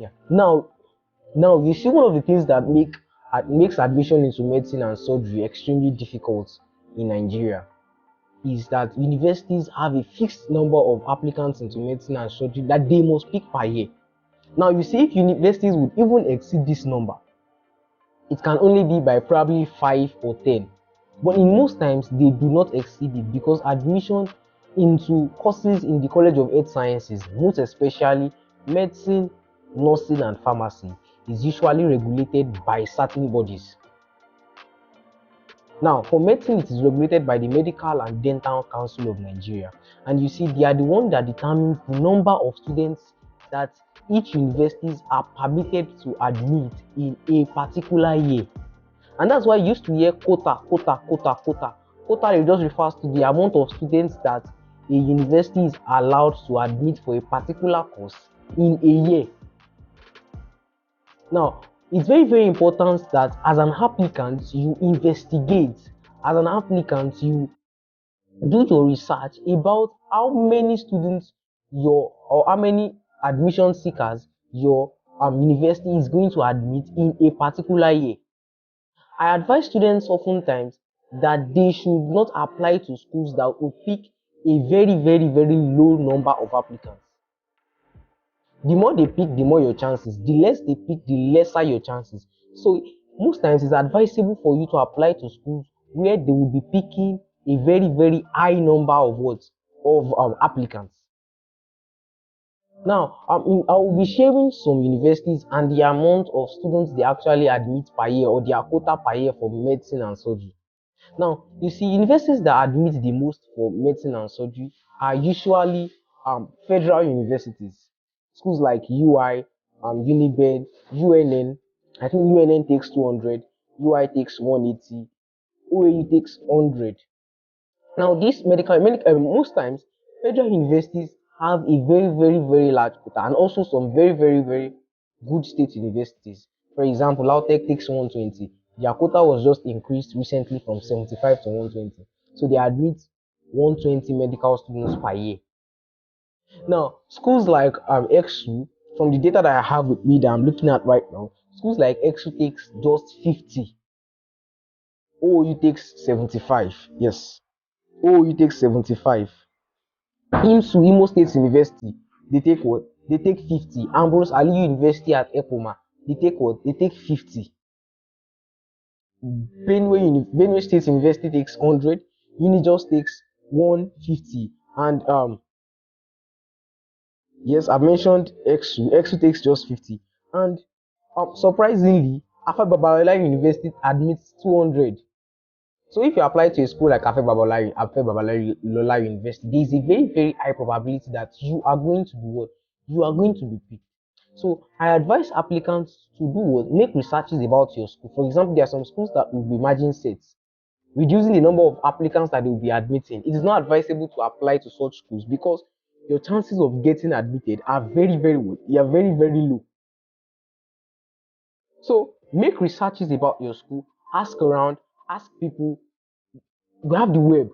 Yeah. Now you see, one of the things that makes admission into medicine and surgery extremely difficult in Nigeria is that universities have a fixed number of applicants into medicine and surgery that they must pick per year. Now you see, if universities would even exceed this number, it can only be by probably 5 or 10. But in most times, they do not exceed it because admission into courses in the College of Health Sciences, most especially medicine, nursing, and pharmacy, is usually regulated by certain bodies. Now, for medicine, it is regulated by the Medical and Dental Council of Nigeria. And you see, they are the one that determines the number of students that each universities are permitted to admit in a particular year. And that's why you used to hear quota. Quota, it just refers to the amount of students that a university is allowed to admit for a particular course in a year. Now, it's very, very important that as an applicant, you investigate. As an applicant, you do your research about how many students or how many admission seekers your university is going to admit in a particular year. I advise students oftentimes that they should not apply to schools that will pick a very, very, very low number of applicants. The more they pick, the more your chances. The less they pick, the lesser your chances. So most times it's advisable for you to apply to schools where they will be picking a very, very high number of applicants. Now, I will be sharing some universities and the amount of students they actually admit per year, or their quota per year for medicine and surgery. Now, you see, universities that admit the most for medicine and surgery are usually federal universities. Schools like UI, Uniben, UNN. I think UNN takes 200, UI takes 180, OAU takes 100. Now, these most times, federal universities have a very, very, very large quota, and also some very, very, very good state universities. For example, LAUTECH takes 120. Their quota was just increased recently from 75 to 120. So they admit 120 medical students per year. Now, schools like EXU, from the data that I have with me that I'm looking at right now, schools like EXU takes just 50. OU takes 75. Yes. OU takes 75. IMSU, Imo State University, they take what? They take 50. Ambrose Aliyu University at Epoma, they take what? They take 50. Benue State University takes 100. Unijust takes 150. And yes, I've mentioned EXU. EXU takes just 50. And surprisingly, Alpha Babalola University admits 200. So if you apply to a school like Afe Babalola University, there is a very, very high probability that you are going to be what? You are going to be picked. So I advise applicants to do what? Make researches about your school. For example, there are some schools that will be merging sets, reducing the number of applicants that they will be admitting. It is not advisable to apply to such schools because your chances of getting admitted are very, very low. They are very, very low. So make researches about your school, ask around, ask people. You have the web.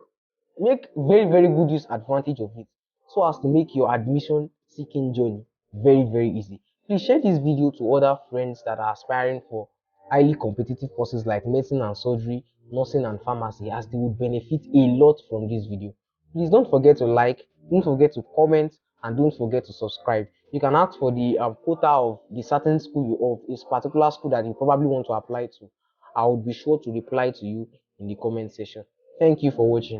Make very, very good use advantage of it so as to make your admission seeking journey very, very easy. Please share this video to other friends that are aspiring for highly competitive courses like medicine and surgery, nursing and pharmacy, as they would benefit a lot from this video. Please don't forget to like, don't forget to comment, and don't forget to subscribe. You can ask for the quota of the certain school of this particular school that you probably want to apply to. I will be sure to reply to you in the comment section. Thank you for watching.